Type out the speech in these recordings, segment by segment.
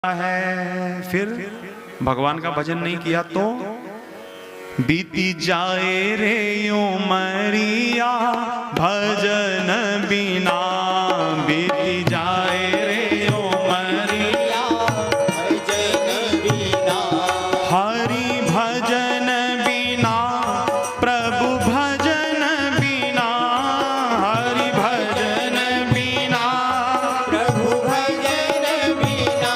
है फिर भगवान का भजन नहीं किया तो बीती जाए रे उमरिया भजन बिना, बीती जाए रे उमरिया भजन बिना, हरि भजन बिना प्रभु भजन बिना, हरि भजन बिना प्रभु भजन बिना,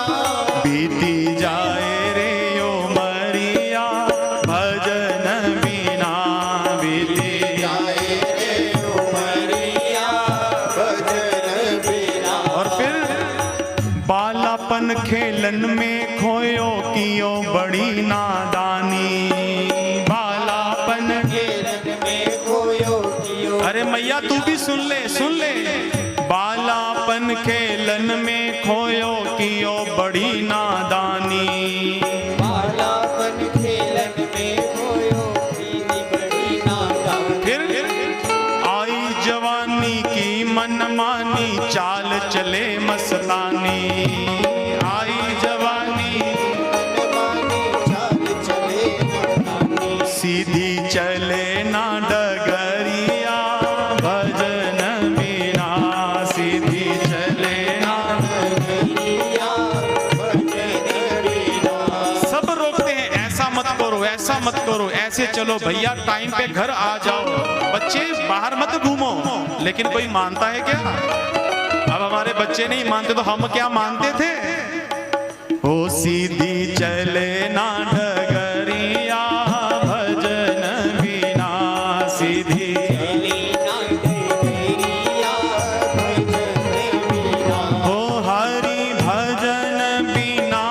बीती जाए रे उमरिया भजन बिना, बीती जाए रे उमरिया भजन बिना। और फिर बालापन खेलन में खोयो कियो बड़ी नादानी, बालापन खेलन में खोयो कियो, अरे मैया तू भी सुन ले सुन ले, बालापन खेलन में खोयो कियो बड़ी नादानी, बालापन खेलन में खोयो की बड़ी नादानी। फिर आई जवानी की मनमानी चाल चले मस्तानी, आई जवानी मनमानी चाल चले मस्तानी, सीधी चले ना डगरिया भजन बिना, सीधी चले ना डगरिया भजन बिना। सब रोकते हैं ऐसा मत करो ऐसा मत करो, ऐसे चलो भैया टाइम पे घर आ जाओ, बच्चे बाहर मत घूमो, लेकिन कोई मानता है क्या? अब हमारे बच्चे नहीं मानते तो हम क्या मानते थे? ओ सीधी चले ना डगरिया भजन बिना, सीधी चले ना डगरिया भजन बिना, ओ हरि भजन बिना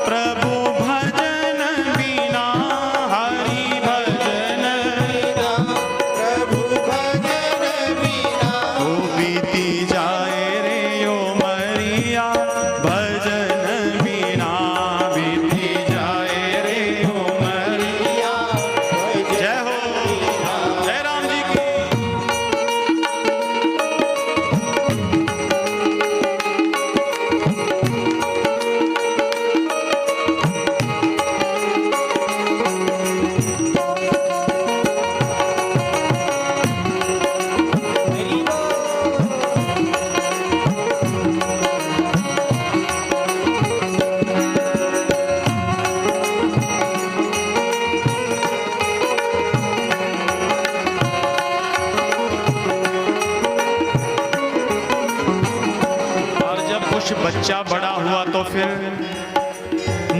प्रभु भजन बिना, हरि भजन बिना प्रभु भजन बिना, ओ बीती जाए रे उमरिया भजन बिना, बीती जाए रे उमरिया। जय हो जय राम जी की। और जब कुछ बच्चा बड़ा हुआ तो फिर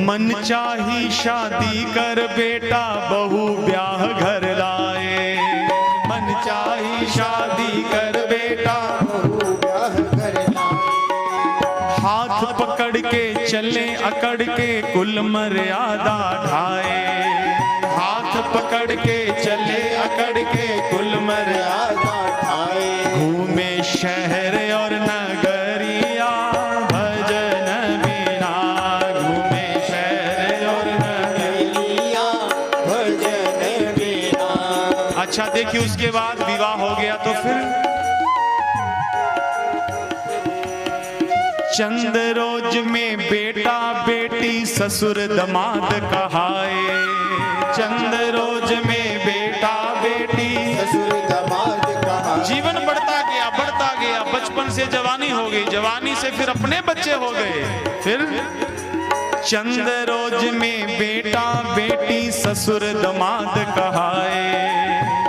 मन चाही शादी कर बेटा बहू ब्याह घर लाए, मन चाही शादी कर बेटा बहू ब्याह घर लाए, हाथ पकड़ के चले अकड़ के कुल मर्यादा ढाए, हाथ पकड़ के चले अकड़ के कुल मर्यादा ढाए, घूमे शहर और नगरिया भजन बिना, घूमे शहर और नगरिया भजन बिना। अच्छा देखिए उसके बाद विवाह हो गया तो फिर चंद रोज में बेटा बेटी ससुर दमाद कहाए, चंद रोज में बेटा बेटी ससुर दमाद कहाए, जीवन बढ़ता गया बचपन से जवानी हो गई, जवानी से फिर अपने बच्चे हो गए, फिर चंद रोज में बेटा बेटी ससुर दमाद कहाए,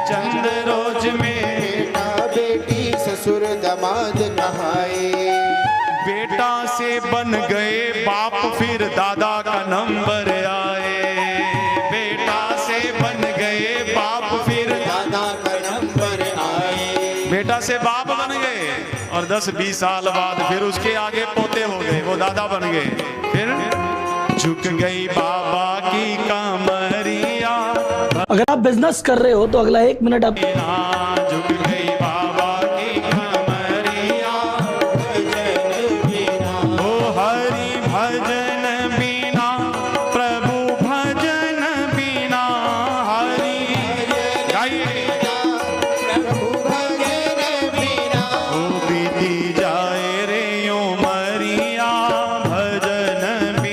चंद रोज में बेटा बेटी ससुर दमाद कहाए, बेटा से बन गए बाप फिर दादा का नंबर आए, बेटा से बन गए बाप फिर दादा का नंबर आए, बेटा से बाप बन गए और 10-20 साल बाद फिर उसके आगे पोते हो गए, वो दादा बन गए, फिर झुक गई बाबा की कमरिया। अगर आप बिजनेस कर रहे हो तो अगला 1 मिनट आप झुक गई बाबा की कमरिया भजन बिना, ओ हरि भजन बिना प्रभु भजन बिना, हरि प्रभु भजन बिना, ओ बीती जाए रे उमरिया भजन बिना।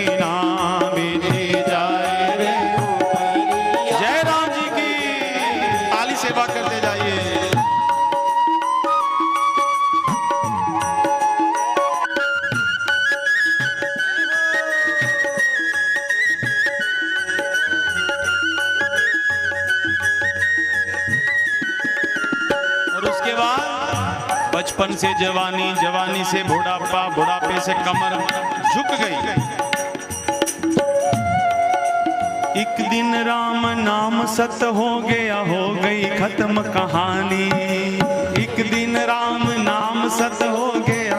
बचपन से जवानी, जवानी से बुढ़ापा, बुढ़ापे से कमर झुक गई। एक दिन राम नाम सत हो गया, हो गई खत्म कहानी। एक दिन राम नाम सत हो गया।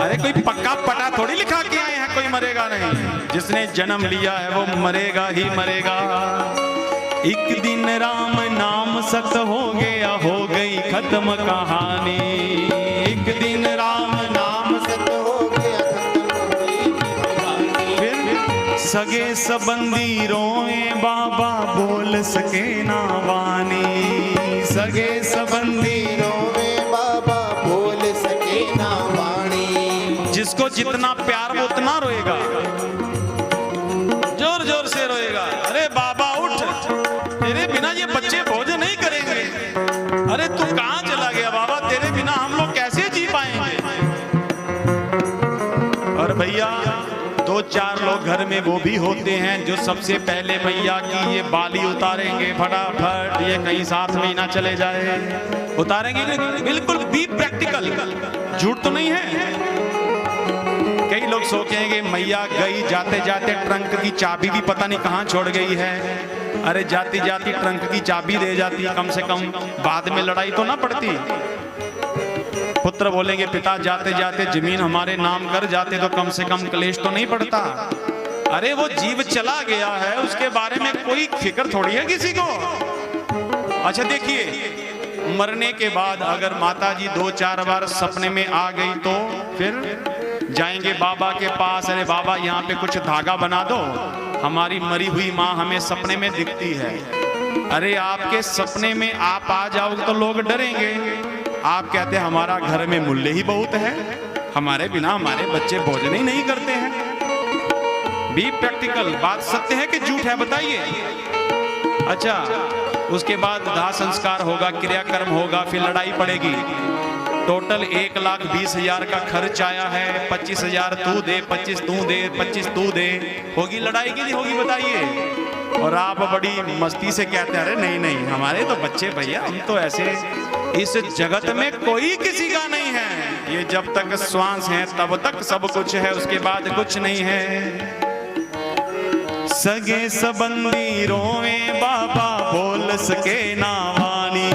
अरे कोई पक्का पटा थोड़ी लिखा के आए हैं, कोई मरेगा नहीं। जिसने जन्म लिया है वो मरेगा ही मरेगा। एक दिन राम नाम सत हो गया, हो गई खत्म कहानी। एक दिन राम नाम सत हो गया, फिर सगे संबंधी रोए, बाबा बोल सके ना वाणी। सगे संबंधी रोए, बाबा बोल सके ना वाणी। जिसको जितना प्यार वो उतना रोएगा, जोर जोर से रोएगा। अरे बाबा उठ, तेरे बिना ये बच्चे भोजन नहीं करेंगे। अरे तू कहां चला गया बाबा, तेरे बिना हम लोग कैसे जी पाएंगे। और भैया 2-4 लोग घर में वो भी होते हैं जो सबसे पहले भैया की ये बाली उतारेंगे फटाफट, ये कहीं 7 महीना चले जाए, उतारेंगे। बिल्कुल बी प्रैक्टिकल, झूठ तो नहीं है। कई लोग सोचेंगे मैया गई, जाते जाते ट्रंक की चाबी भी पता नहीं कहां छोड़ गई है। अरे जाती जाती ट्रंक की चाबी दे जाती, कम से कम बाद में लड़ाई तो ना पड़ती। पुत्र बोलेंगे पिता जाते जाते जमीन हमारे नाम कर जाते, तो कम से कम क्लेश तो नहीं पड़ता। अरे वो जीव चला गया है, उसके बारे में कोई फिक्र थोड़ी है किसी को। अच्छा देखिए, मरने के बाद अगर माता जी 2-4 बार सपने में आ गई तो फिर जाएंगे बाबा के पास। अरे बाबा यहाँ पे कुछ धागा बना दो, हमारी मरी हुई माँ हमें सपने में दिखती है। अरे आपके सपने में आप आ जाओगे तो लोग डरेंगे। आप कहते हैं हमारा घर में मुल्ले ही बहुत है, हमारे बिना हमारे बच्चे भोजन ही नहीं करते हैं। बी प्रैक्टिकल, बात सत्य है कि झूठ है बताइए। अच्छा, उसके बाद दाह संस्कार होगा, क्रियाकर्म होगा, फिर लड़ाई पड़ेगी। टोटल 1,20,000 का खर्च आया है। 25,000 तू दे, 25 तू दे, 25 तू दे। होगी लड़ाई की नहीं होगी बताइए। और आप बड़ी मस्ती से कहते हैं अरे नहीं नहीं हमारे तो बच्चे भैया, हम तो ऐसे, इस जगत में कोई किसी का नहीं है। ये जब तक श्वास है तब तक सब कुछ है, उसके बाद कुछ नहीं है। सगे संबंधी रोए, बाबा बोल सके ना वाणी।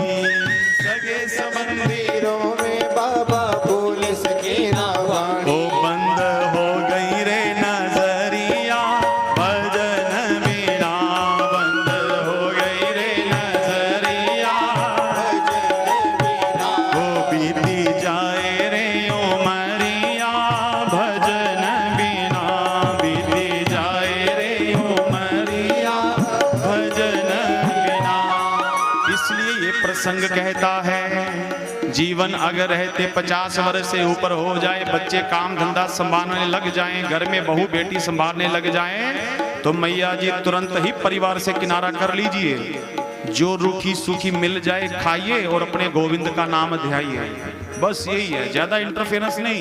सगे संबंधी रोए, बाबा बोल सके ना वाणी। ओ बंद हो गई रे नजरिया, भजन बिना बंद हो गई रे नजरिया, भजन बिना। ओ बीती जाए रे उमरिया, भजन बिना बीती जाए रे उमरिया, भजन बिना। इसलिए ये प्रसंग कहता है जीवन अगर रहते 50 वर्ष से ऊपर हो जाए, बच्चे काम धंधा संभालने लग जाएं, घर में बहू बेटी संभालने लग जाएं, तो मैया जी तुरंत ही परिवार से किनारा कर लीजिए। जो रूखी सूखी मिल जाए खाइए और अपने गोविंद का नाम ध्याइए। बस यही है, ज्यादा इंटरफेरेंस नहीं।